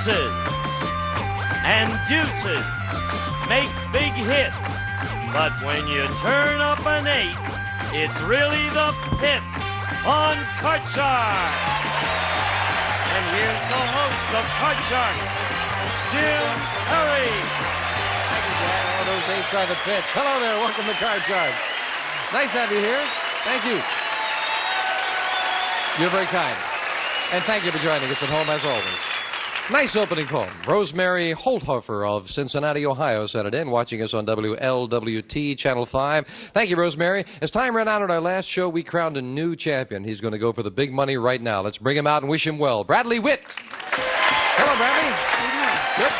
aces and deuces make big hits. But when you turn up an 8, it's really the pits on Card Shark. And here's the host of Card Shark, Jim Perry. Thank you, Dan. All those 8s are the pits. Hello there. Welcome to Card Shark. Nice to have you here. Thank you. You're very kind. And thank you for joining us at home, as always. Nice opening poem. Rosemary Holthofer of Cincinnati, Ohio, sent it in, watching us on WLWT Channel 5. Thank you, Rosemary. As time ran out at our last show, we crowned a new champion. He's going to go for the big money right now. Let's bring him out and wish him well. Bradley Witt. Hello, Bradley. Good.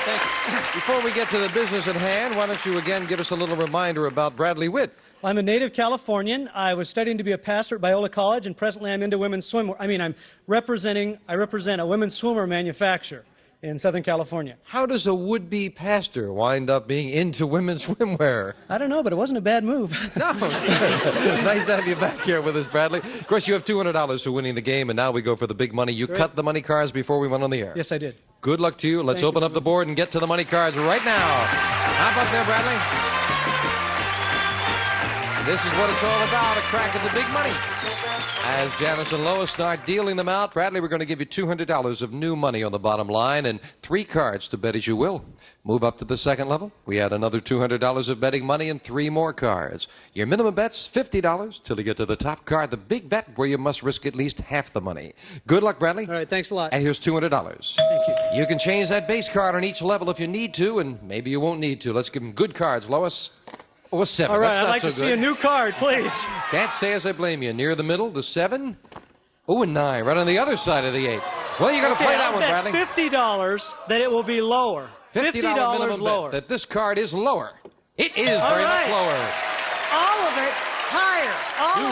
Thank you. Before we get to the business at hand, why don't you again give us a little reminder about Bradley Witt? I'm a native Californian. I was studying to be a pastor at Biola College, and presently I'm into women's swimwear. I represent a women's swimwear manufacturer in Southern California. How does a would-be pastor wind up being into women's swimwear? I don't know, but it wasn't a bad move. No. Nice to have you back here with us, Bradley. Of course, you have $200 for winning the game, and now we go for the big money. You cut the money cards before we went on the air. Yes, I did. Good luck to you. Let's open up the board and get to the money cards right now. Hop up there, Bradley. This is what it's all about, a crack at the big money. As Janice and Lois start dealing them out, Bradley, we're going to give you $200 of new money on the bottom line and 3 cards to bet as you will. Move up to the second level. We add another $200 of betting money and 3 more cards. Your minimum bet's $50 till you get to the top card, the big bet, where you must risk at least half the money. Good luck, Bradley. All right, thanks a lot. And here's $200. Thank you. You can change that base card on each level if you need to, and maybe you won't need to. Let's give them good cards, Lois. Oh, a 7. All right, That's I'd not like so to good. see a new card, please. Can't say as I blame you. Near the middle, the 7. Oh, a 9. Right on the other side of the 8. Well, you're going to play that one, Bradley. $50 that it will be lower. $50 minimum lower. bet that this card is lower. It is very much lower. All of it higher.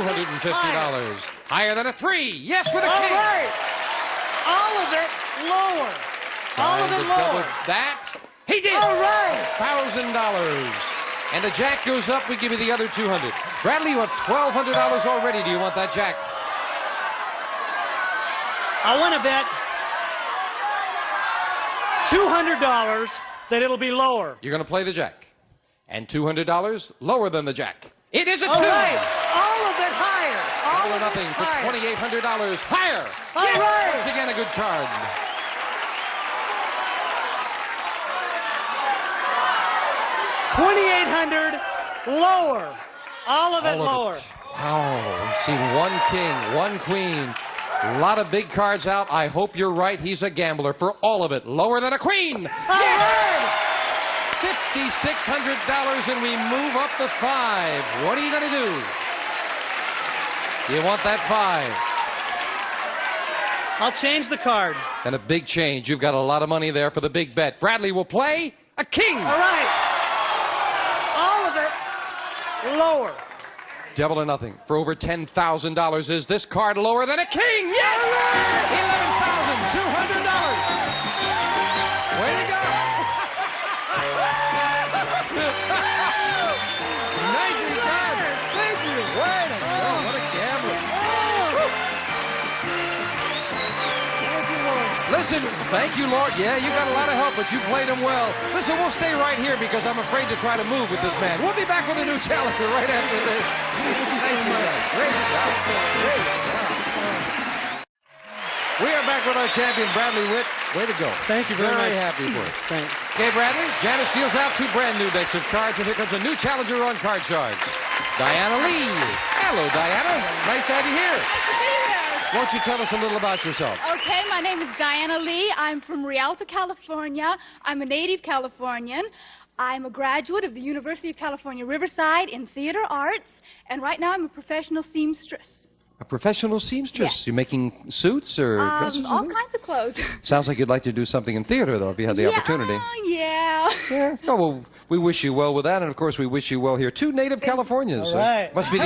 $250. Higher than a 3. Yes, with a All king. right. All of it lower. All of it lower. That. He did. All right. $1,000. And the jack goes up, we give you the other $200. Bradley, you have $1,200 already. Do you want that jack? I want to bet $200 that it'll be lower. You're going to play the jack. And $200 lower than the jack. It is a 2. All right. All of it higher. All All or of nothing it for higher. $2,800. Higher. All Yes. right. Once again, a good card. $2,800 lower. All of it lower. Oh, we've seen 1 king, 1 queen. A lot of big cards out. I hope you're right. He's a gambler for all of it. Lower than a queen. All right. $5,600 and we move up the 5. What are you going to do? You want that 5. I'll change the card. And a big change. You've got a lot of money there for the big bet. Bradley will play a king. All right. All of it lower. Double or nothing for over $10,000. Is this card lower than a king? Yes! $11,200. Way to go! Nicely done. Thank you. Way to go. What a gambler. Listen, thank you, Lord. Yeah, you got a lot of help, but you played him well. Listen, we'll stay right here because I'm afraid to try to move with this man. We'll be back with a new challenger right after this. Thank you. Great job. Great job. We are back with our champion, Bradley Witt. Way to go. Thank you very much. Very happy for it. Thanks. Okay, Bradley, Janice deals out 2 brand new decks of cards, and here comes a new challenger on Card Sharks, Diana Lee. Hello, Diana. Nice to have you here. Nice to be here. Won't you tell us a little about yourself? Okay, my name is Diana Lee. I'm from Rialto, California. I'm a native Californian. I'm a graduate of the University of California, Riverside in theater arts, and right now I'm a professional seamstress. A professional seamstress. Yes. You're making suits or dresses? All kinds of clothes. Sounds like you'd like to do something in theater, though, if you had the opportunity. Yeah. Yeah. Oh, well, we wish you well with that, and of course we wish you well here. 2 native Californians. All right. Must be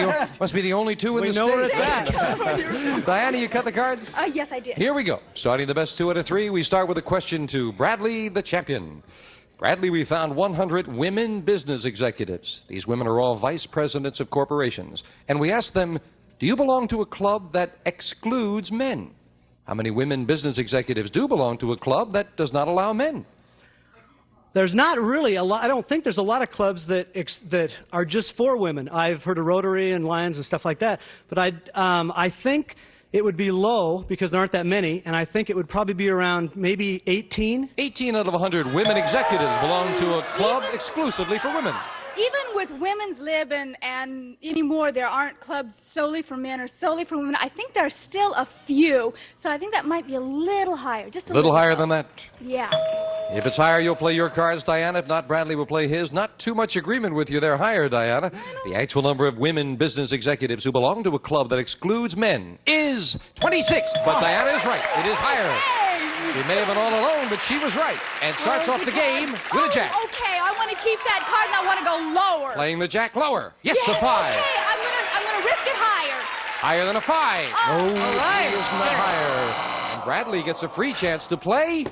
the only 2 in We the know state. where it's at. Diana, you cut the cards? Yes, I did. Here we go. Starting the best 2 out of 3, we start with a question to Bradley, the champion. Bradley, we found 100 women business executives. These women are all vice presidents of corporations. And we asked them, do you belong to a club that excludes men? How many women business executives do belong to a club that does not allow men? There's not really a lot. I don't think there's a lot of clubs that are just for women. I've heard of Rotary and Lions and stuff like that, but I think it would be low because there aren't that many, and I think it would probably be around maybe 18. 18 out of 100 women executives belong to a club exclusively for women. Even with women's lib and anymore, there aren't clubs solely for men or solely for women. I think there are still a few, so I think that might be a little higher, just a Little higher low. than that. Yeah. If it's higher, you'll play your cards, Diana. If not, Bradley will play his. Not too much agreement with you there. Higher, Diana. The actual number of women business executives who belong to a club that excludes men is 26. But Diana is right. It is higher. She may have been all alone, but she was right. And starts off the game with a jack. Okay, I want to keep that card and I want to go lower. Playing the jack lower. Yes, a 5. Okay, I'm gonna risk it higher. Higher than a 5. Oh, No, all right. it's not higher. And Bradley gets a free chance to play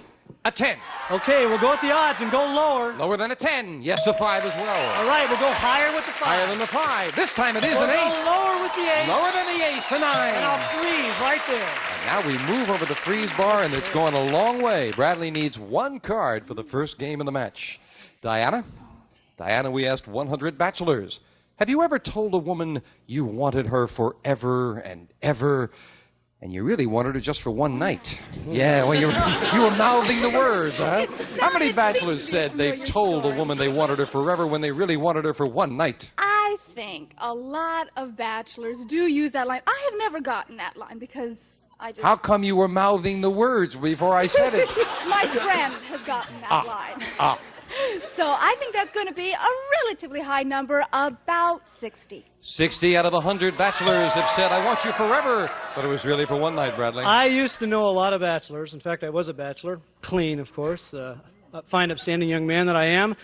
a 10. Okay, we'll go with the odds and go lower. Lower than a 10. Yes, a 5 as well. All right, we'll go higher with the 5. Higher than the 5. This time it is We'll an go ace. lower with the ace. Lower than the ace, a And 9. I'll freeze right there. Now we move over the freeze bar, and it's going a long way. Bradley needs 1 card for the first game of the match. Diana, we asked 100 bachelors. Have you ever told a woman you wanted her forever and ever, and you really wanted her just for one night? Yeah, well, you were mouthing the words, huh? How many bachelors said they've told a woman they wanted her forever when they really wanted her for one night? I think a lot of bachelors do use that line. I have never gotten that line because I just... How come you were mouthing the words before I said it? My friend has gotten that line. So I think that's going to be a relatively high number, about 60. 60 out of 100 bachelors have said, I want you forever. But it was really for one night, Bradley. I used to know a lot of bachelors. In fact, I was a bachelor. Clean, of course. A fine, upstanding young man that I am.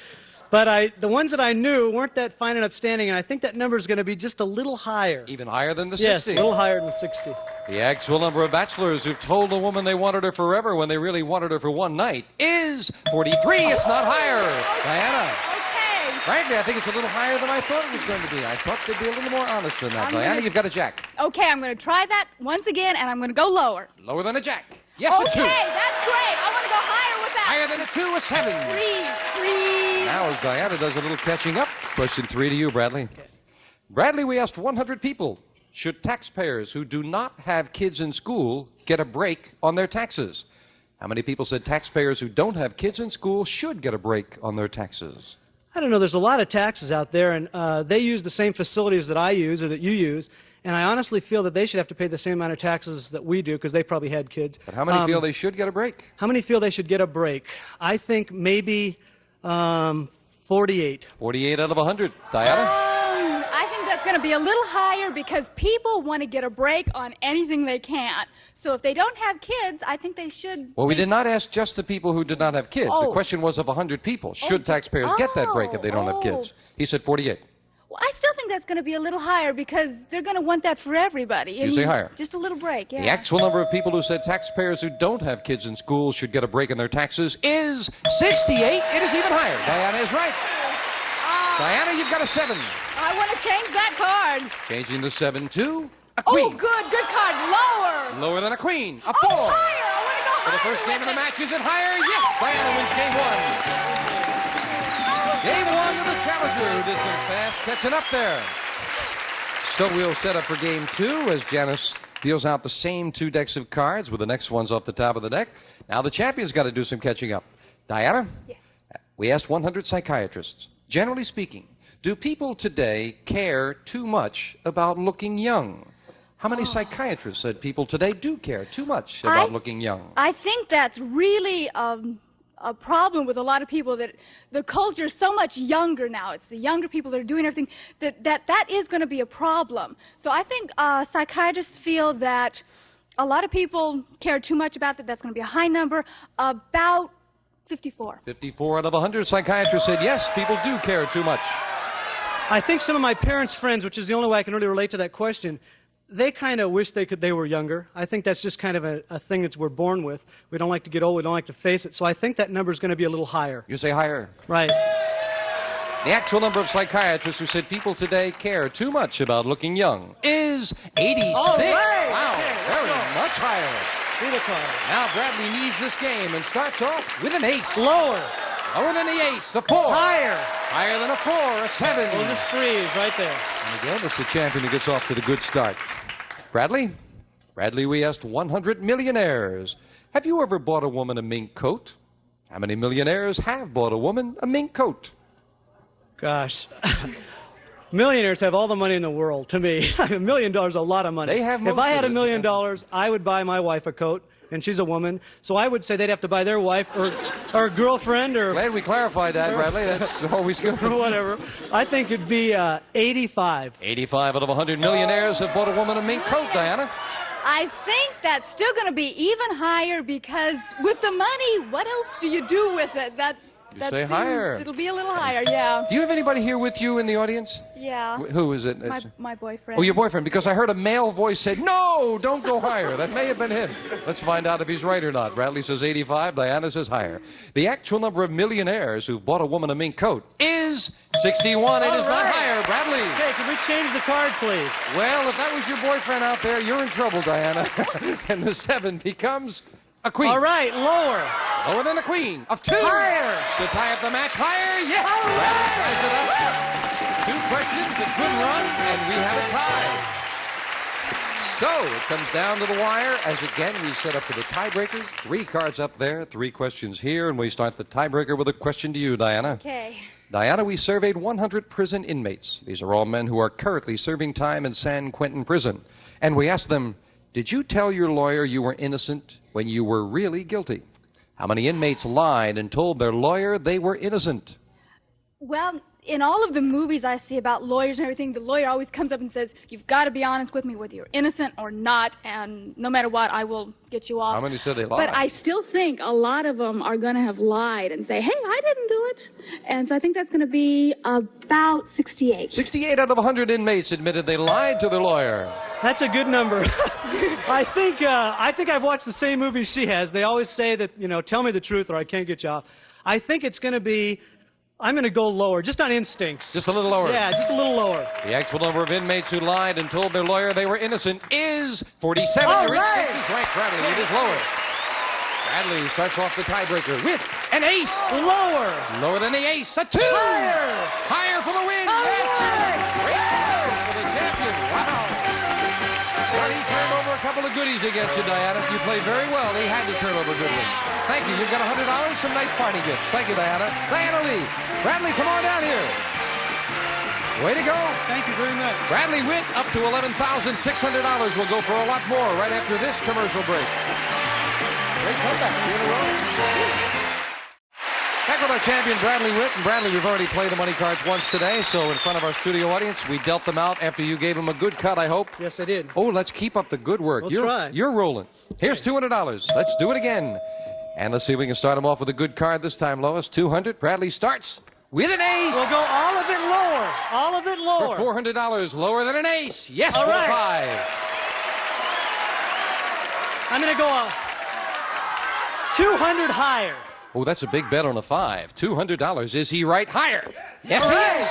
But the ones that I knew weren't that fine and upstanding, and I think that number is going to be just a little higher. Even higher than the Yes, 60. a little higher than 60. The actual number of bachelors who've told a woman they wanted her forever when they really wanted her for one night is 43. It's not higher. Diana. Okay. Frankly, I think it's a little higher than I thought it was going to be. I thought they'd be a little more honest than that. I'm Diana, gonna- you've got a jack. Okay, I'm going to try that once again, and I'm going to go lower. Lower than a jack. Yes, Okay, a 2. that's great. I want to go higher with that. Higher than a 2, a 7. Freeze. Now, as Diana does a little catching up, question 3 to you, Bradley. Bradley, we asked 100 people, should taxpayers who do not have kids in school get a break on their taxes? How many people said taxpayers who don't have kids in school should get a break on their taxes? I don't know. There's a lot of taxes out there, and they use the same facilities that I use or that you use. And I honestly feel that they should have to pay the same amount of taxes that we do because they probably had kids. But how many feel they should get a break? How many feel they should get a break? I think maybe 48. 48 out of 100. Diana? I think that's going to be a little higher because people want to get a break on anything they can. So if they don't have kids, I think they should. Well, we did not ask just the people who did not have kids. The Oh. question was of 100 people. Should taxpayers get that break if they don't have kids? He said 48. Well, I still think that's going to be a little higher because they're going to want that for everybody. You say higher. Just a little break, yeah. The actual number of people who said taxpayers who don't have kids in school should get a break in their taxes is 68. It is even higher. Diana is right. Diana, you've got a 7. I want to change that card. Changing the 7 to a Oh, queen. good card. Lower. Lower than a queen. A 4. Oh, higher. I want to go For the higher. first game of with the it. match, is it higher? Yes. Diana wins game 1. Game 1 of the Challenger, who did some fast catching up there. So we'll set up for game 2 as Janice deals out the same 2 decks of cards with the next ones off the top of the deck. Now the champion's got to do some catching up. Diana? Yeah. We asked 100 psychiatrists. Generally speaking, do people today care too much about looking young? How many psychiatrists said people today do care too much about looking young? I think that's really a problem with a lot of people, that the culture is so much younger now. It's the younger people that are doing everything, that is going to be a problem. So I think psychiatrists feel that a lot of people care too much about that. That's going to be a high number, about 54. 54 out of 100 psychiatrists said yes, people do care too much. I think some of my parents' friends, which is the only way I can really relate to that question, they kind of wish they were younger. I think that's just kind of a thing that we're born with. We don't like to get old. We don't like to face it. So I think that number is going to be a little higher. You say higher. Right. The actual number of psychiatrists who said people today care too much about looking young is 86. All right. Wow, Okay, let's very go. much higher. See the card. Now Bradley needs this game and starts off with an ace. Lower. Lower than the ace, a 4. Higher. Higher than a 4, a 7. We'll just freeze right there. And again, it's the champion who gets off to the good start. Bradley? Bradley, we asked 100 millionaires. Have you ever bought a woman a mink coat? How many millionaires have bought a woman a mink coat? Gosh. Millionaires have all the money in the world, to me. $1 million is a lot of money. They have most If I had of $1 it, million, yeah. I would buy my wife a coat, and she's a woman. So I would say they'd have to buy their wife or girlfriend or Glad we clarified that, Bradley. That's always good. whatever. I think it'd be 85. 85 out of 100 millionaires have bought a woman a mink coat, Diana. I think that's still going to be even higher because with the money, what else do you do with it? That say seems, higher. It'll be a little higher, yeah. Do you have anybody here with you in the audience? Yeah. Who is it? My boyfriend. Oh, your boyfriend, because I heard a male voice say, no, don't go higher. That may have been him. Let's find out if he's right or not. Bradley says 85, Diana says higher. The actual number of millionaires who've bought a woman a mink coat is 61. It is not higher, Bradley. Okay, can we change the card, please? Well, if that was your boyfriend out there, you're in trouble, Diana. And the 7 becomes a queen. All right, lower. Lower than the queen of 2. Higher. To tie up the match. Higher, yes. Bradley ties it up. 2 questions, a good run, and we have a tie. So it comes down to the wire as again we set up for the tiebreaker. 3 cards up there, 3 questions here, and we start the tiebreaker with a question to you, Diana. Okay. Diana, we surveyed 100 prison inmates. These are all men who are currently serving time in San Quentin prison. And we asked them, did you tell your lawyer you were innocent when you were really guilty? How many inmates lied and told their lawyer they were innocent? Well, in all of the movies I see about lawyers and everything, the lawyer always comes up and says, you've got to be honest with me whether you're innocent or not, and no matter what, I will get you off. How many said they lied? But I still think a lot of them are going to have lied and say, hey, I didn't do it. And so I think that's going to be about 68. 68 out of 100 inmates admitted they lied to their lawyer. That's a good number. I think I've watched the same movies she has. They always say that, tell me the truth or I can't get you off. I think it's going to be, I'm going to go lower, just on instincts. Just a little lower. Yeah, just a little lower. The actual number of inmates who lied and told their lawyer they were innocent is 47. All Your right. instinct is right, Bradley. It is lower. Bradley starts off the tiebreaker with an ace. Lower. Lower than the ace. A 2. Higher. Higher for the win. All Yes. right. Great cards for the champion. Wow. But he turned over a couple of goodies against you, Diana. You played very well. He had to turn over good ones. Thank you. You've got $100, some nice party gifts. Thank you, Diana. Diana Lee. Bradley, come on down here. Way to go. Thank you very much. Bradley Witt up to $11,600. We'll go for a lot more right after this commercial break. Great comeback. 2 in a row. Back with our champion, Bradley Witt. And Bradley, we've already played the money cards once today, so in front of our studio audience, we dealt them out after you gave them a good cut, I hope. Yes, I did. Oh, let's keep up the good work. We'll try. You're rolling. Here's $200. Let's do it again. And let's see if we can start him off with a good card this time, Lois. 200. Bradley starts with an ace. We'll go all of it lower. All of it lower. For $400, lower than an ace. Yes, All for right. a 5. I'm going to go 200 higher. Oh, that's a big bet on a 5. $200. Is he right? Higher. Yes, All he right. is.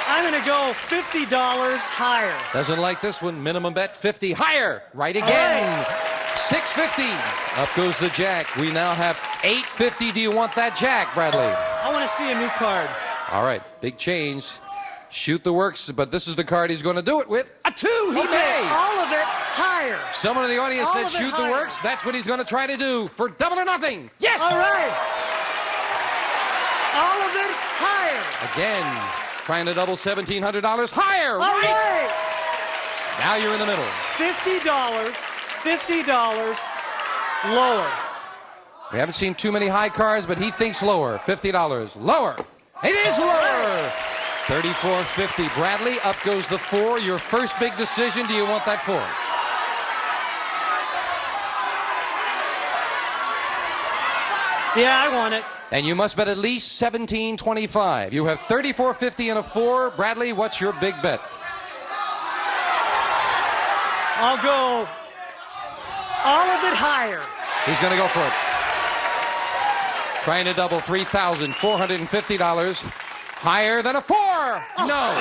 I'm going to go $50 higher. Doesn't like this one. Minimum bet 50. Higher. Right again. All right. 650. Up goes the jack. We now have 850. Do you want that jack, Bradley? I want to see a new card. All right. Big change. Shoot the works, but this is the card he's going to do it with. A 2. He Okay, may. all of it higher. Someone in the audience All said of it shoot the higher. works. That's what he's going to try to do for double or nothing. Yes. All right. All of it higher. Again, trying to double $1,700 higher. All right. Now you're in the middle. $50. $50 lower. We haven't seen too many high cards, but he thinks lower. $50 lower. It is lower. $34.50. Bradley, up goes the 4. Your first big decision. Do you want that 4? Yeah, I want it. And you must bet at least $17.25. You have $34.50 and a 4. Bradley, what's your big bet? I'll go all of it higher. He's going to go for it. Trying to double $3,450. Higher than a 4. No.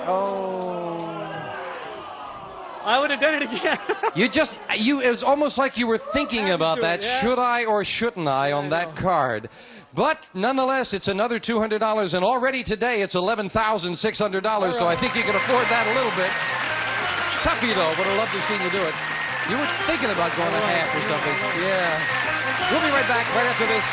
Oh. I would have done it again. It was almost like you were thinking about that. Yeah. Should I or shouldn't I on that card? But nonetheless, it's another $200, and already today it's $11,600, so I think you can afford that a little bit. Toughie, though. Would have loved to see you do it. You were thinking about going a half or something. Yeah. We'll be right back right after this.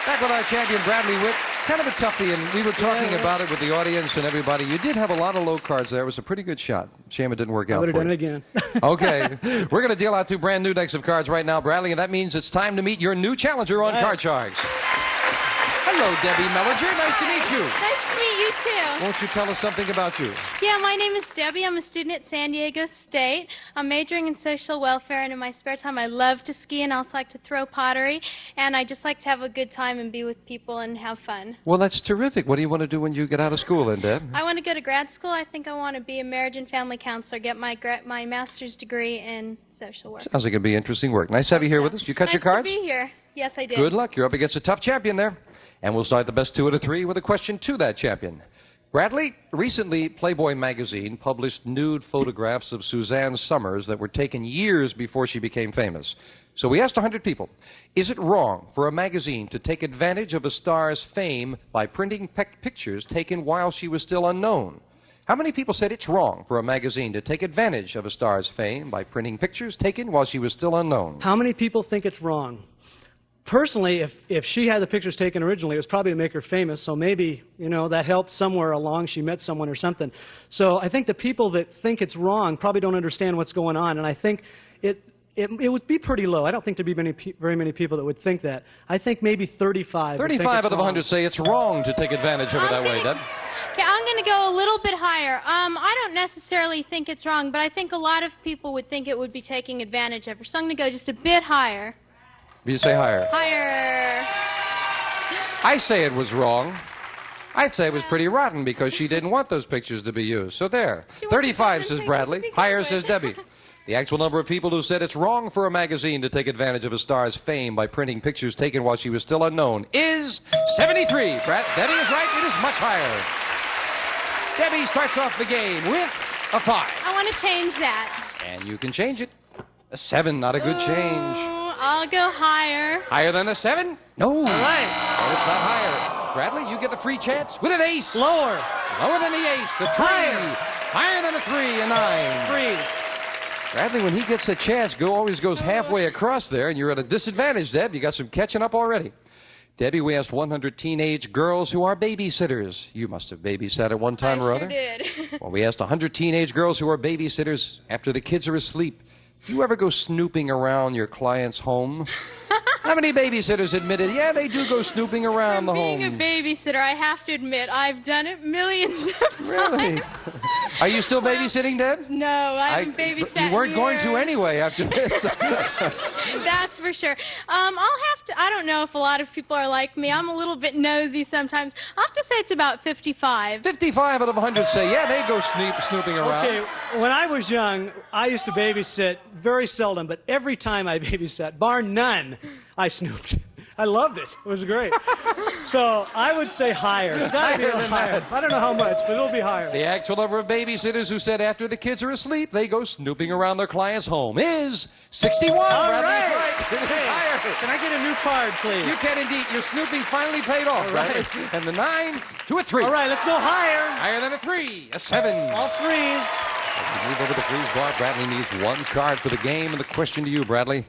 Back with our champion, Bradley Witt. Kind of a toughie, and we were talking about it with the audience and everybody. You did have a lot of low cards there. It was a pretty good shot. Shame it didn't work out I would have for done you. it again. Okay. We're going to deal out two brand new decks of cards right now, Bradley, and that means it's time to meet your new challenger on Card Sharks. Hello, Debbie Mellinger. Nice to meet you. Nice to meet you, too. Won't you tell us something about you? Yeah, my name is Debbie. I'm a student at San Diego State. I'm majoring in social welfare, and in my spare time, I love to ski and I also like to throw pottery. And I just like to have a good time and be with people and have fun. Well, that's terrific. What do you want to do when you get out of school, then, Deb? I want to go to grad school. I think I want to be a marriage and family counselor, get my master's degree in social work. Sounds like it'd be interesting work. Nice to have you here with us. You cut your cards? Nice to be here. Yes, I did. Good luck. You're up against a tough champion there. And we'll start the best two out of three with a question to that champion. Bradley, recently Playboy magazine published nude photographs of Suzanne Summers that were taken years before she became famous. So we asked 100 people, is it wrong for a magazine to take advantage of a star's fame by printing pictures taken while she was still unknown? How many people said it's wrong for a magazine to take advantage of a star's fame by printing pictures taken while she was still unknown? How many people think it's wrong? Personally, if she had the pictures taken originally, it was probably to make her famous, so maybe, that helped somewhere along. She met someone or something. So I think the people that think it's wrong probably don't understand what's going on, and I think it would be pretty low. I don't think there'd be very many people that would think that. I think maybe 35. 35 out of 100 say it's wrong to take advantage of her that way, Deb. Okay, I'm going to go a little bit higher. I don't necessarily think it's wrong, but I think a lot of people would think it would be taking advantage of her. So I'm going to go just a bit higher. You say higher. Higher. I say it was wrong. I'd say it was pretty rotten because she didn't want those pictures to be used. So there. 35 says Bradley. Higher says Debbie. The actual number of people who said it's wrong for a magazine to take advantage of a star's fame by printing pictures taken while she was still unknown is 73. Debbie is right. It is much higher. Debbie starts off the game with a 5. I want to change that. And you can change it. A 7, not a good change. I'll go higher. Higher than a 7? No. All right. Oh, It's not higher. Bradley, you get the free chance with an ace. Lower. Lower than the ace. A 3. Higher than a 3, a 9. Freeze. Bradley, when he gets a chance, always goes halfway across there, and you're at a disadvantage, Deb. You got some catching up already. Debbie, we asked 100 teenage girls who are babysitters. You must have babysat at one time or I other. sure did. Well, we asked 100 teenage girls who are babysitters after the kids are asleep. Do you ever go snooping around your client's home? How many babysitters admitted, yeah, they do go snooping around the home? Being a babysitter, I have to admit, I've done it millions of times. Really? Are you still babysitting, Deb? No, I haven't babysat. You weren't going to years. anyway after this. That's for sure. I'll have to, I don't know if a lot of people are like me. I'm a little bit nosy sometimes. I'll have to say it's about 55. 55 out of 100 say, yeah, they go snooping around. Okay, when I was young, I used to babysit very seldom, but every time I babysat, bar none, I snooped. I loved it. It was great. So I would say higher. It's got to be a little higher. I don't know how much, but it'll be higher. The actual number of babysitters who said after the kids are asleep, they go snooping around their client's home is 61. All Bradley's right. right. It is higher. Can I get a new card, please? You can indeed. Your snooping finally paid off, All right. Bradley. And the 9 to a 3. All right, let's go higher. Higher than a 3, a 7. I'll freeze. As we move over the freeze bar, Bradley needs one card for the game. And the question to you, Bradley.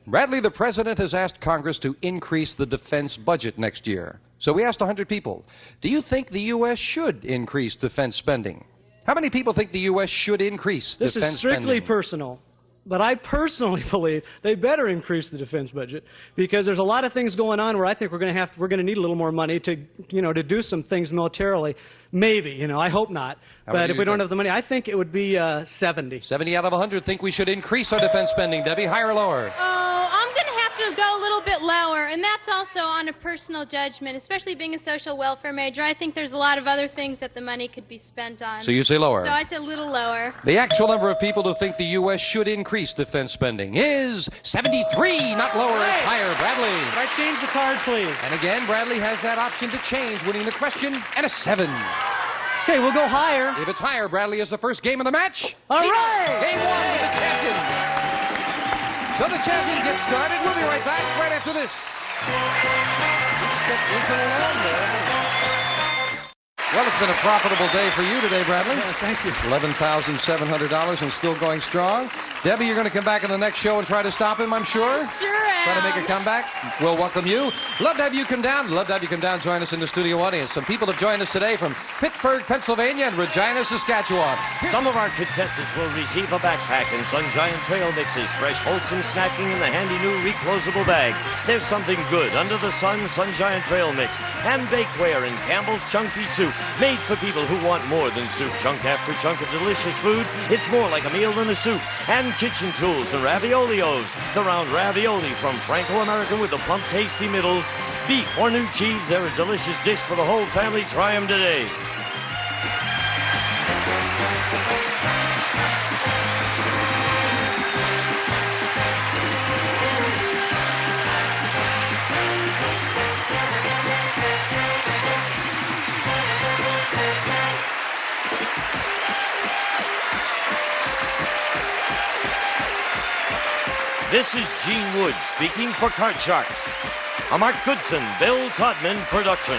Bradley, the president has asked Congress to increase the defense budget next year. So we asked 100 people, do you think the U.S. should increase defense spending? How many people think the U.S. should increase defense spending? This is strictly personal, but I personally believe they better increase the defense budget because there's a lot of things going on where I think we're going to need a little more money to do some things militarily. Maybe, I hope not. But if we don't have the money, I think it would be 70. 70 out of 100 think we should increase our defense spending. Debbie, higher or lower? I'm going to have to go a little bit lower, and that's also on a personal judgment, especially being a social welfare major. I think there's a lot of other things that the money could be spent on. So you say lower. So I say a little lower. The actual number of people who think the U.S. should increase defense spending is 73, not lower, it's higher. Bradley. Can I change the card, please? And again, Bradley has that option to change, winning the question, and a 7. Okay, we'll go higher. If it's higher, Bradley is the first game of the match. All right. Game one with the champion. So the champion gets started. We'll be right back right after this. Well, it's been a profitable day for you today, Bradley. Yes, thank you. $11,700 and still going strong. Debbie, you're going to come back in the next show and try to stop him, I'm sure? Sure am. Try to make a comeback. We'll welcome you. Love to have you come down. Love to have you come down, join us in the studio audience. Some people have joined us today from Pittsburgh, Pennsylvania and Regina, Saskatchewan. Some of our contestants will receive a backpack and Sun Giant trail mixes, fresh, wholesome snacking in the handy new reclosable bag. There's something good under the sun, Sun Giant trail mix, and bakeware in Campbell's Chunky Soup, made for people who want more than soup. Chunk after chunk of delicious food. It's more like a meal than a soup. And kitchen tools and raviolios. The round ravioli from Franco-American with the plump, tasty middles. Beef or new cheese, they're a delicious dish for the whole family. Try them today. This is Gene Wood speaking for Cart Sharks. A Mark Goodson, Bill Todman production.